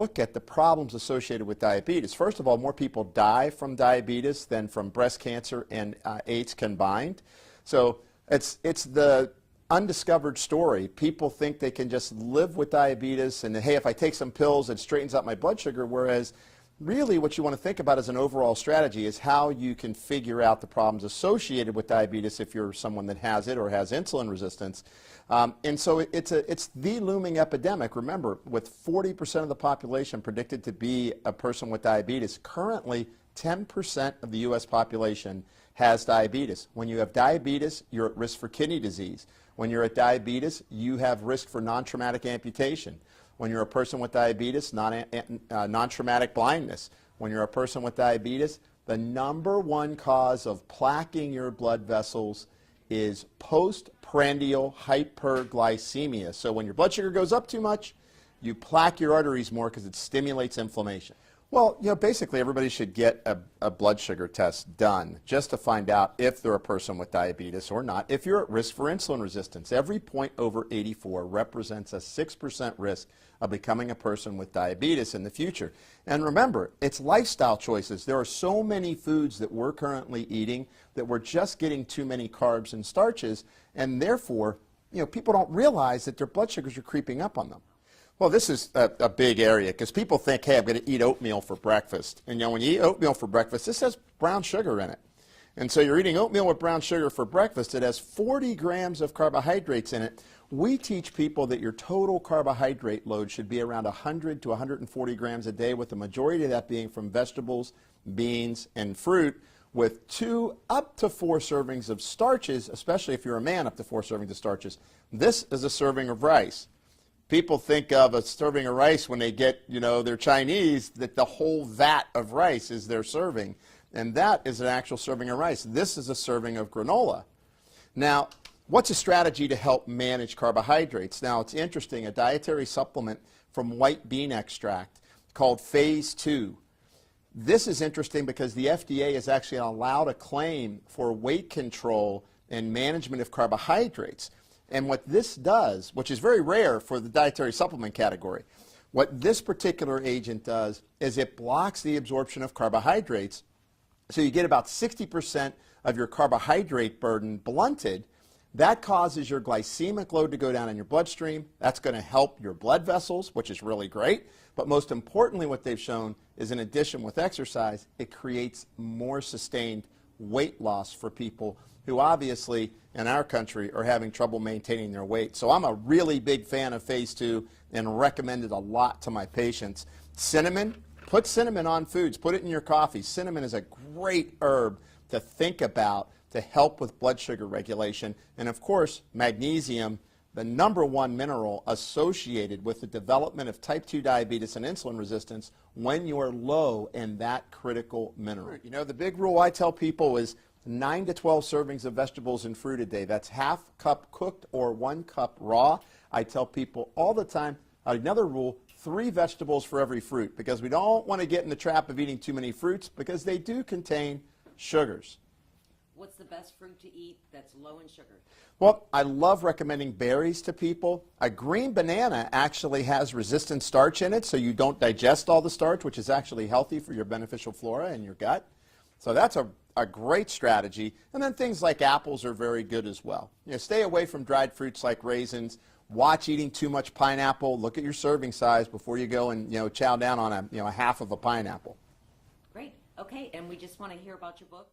look at the problems associated with diabetes. First of all, more people die from diabetes than from breast cancer and AIDS combined. So it's the undiscovered story. People think they can just live with diabetes and, hey, if I take some pills, it straightens out my blood sugar, whereas really what you want to think about as an overall strategy is how you can figure out the problems associated with diabetes if you're someone that has it or has insulin resistance. And so it's the looming epidemic. Remember, with 40% of the population predicted to be a person with diabetes, currently 10% of the U.S. population has diabetes. When you have diabetes, you're at risk for kidney disease. When you're at diabetes, you have risk for non-traumatic amputation. When you're a person with diabetes, non-traumatic blindness. When you're a person with diabetes, the #1 cause of plaquing your blood vessels is postprandial hyperglycemia. So when your blood sugar goes up too much, you plaque your arteries more because it stimulates inflammation. Well, basically everybody should get a blood sugar test done just to find out if they're a person with diabetes or not. If you're at risk for insulin resistance, every point over 84 represents a 6% risk of becoming a person with diabetes in the future. And remember, it's lifestyle choices. There are so many foods that we're currently eating that we're just getting too many carbs and starches, and therefore, people don't realize that their blood sugars are creeping up on them. Well, this is a big area because people think, hey, I'm going to eat oatmeal for breakfast. And when you eat oatmeal for breakfast, this has brown sugar in it. And so you're eating oatmeal with brown sugar for breakfast. It has 40 grams of carbohydrates in it. We teach people that your total carbohydrate load should be around 100 to 140 grams a day, with the majority of that being from vegetables, beans, and fruit, with 2 up to 4 servings of starches, especially if you're a man, up to 4 servings of starches. This is a serving of rice. People think of a serving of rice when they get, their Chinese, that the whole vat of rice is their serving. And that is an actual serving of rice. This is a serving of granola. Now, what's a strategy to help manage carbohydrates? Now, it's interesting. A dietary supplement from white bean extract called Phase 2. This is interesting because the FDA has actually allowed a claim for weight control and management of carbohydrates. And what this does, which is very rare for the dietary supplement category, what this particular agent does is it blocks the absorption of carbohydrates. So you get about 60% of your carbohydrate burden blunted. That causes your glycemic load to go down in your bloodstream. That's going to help your blood vessels, which is really great. But most importantly, what they've shown is, in addition with exercise, it creates more sustained weight loss for people who obviously in our country are having trouble maintaining their weight. So I'm a really big fan of Phase 2 and recommend it a lot to my patients. Cinnamon, put cinnamon on foods. Put it in your coffee. Cinnamon is a great herb to think about to help with blood sugar regulation. And of course, magnesium, the #1 mineral associated with the development of type 2 diabetes and insulin resistance when you are low in that critical mineral. The big rule I tell people is 9 to 12 servings of vegetables and fruit a day. That's ½ cup cooked or 1 cup raw. I tell people all the time, another rule, 3 vegetables for every fruit, because we don't want to get in the trap of eating too many fruits because they do contain sugars. What's the best fruit to eat that's low in sugar? Well, I love recommending berries to people. A green banana actually has resistant starch in it, so you don't digest all the starch, which is actually healthy for your beneficial flora in your gut. So that's a great strategy. And then things like apples are very good as well. Stay away from dried fruits like raisins. Watch eating too much pineapple. Look at your serving size before you go and chow down on a half of a pineapple. Great. Okay, and we just want to hear about your book.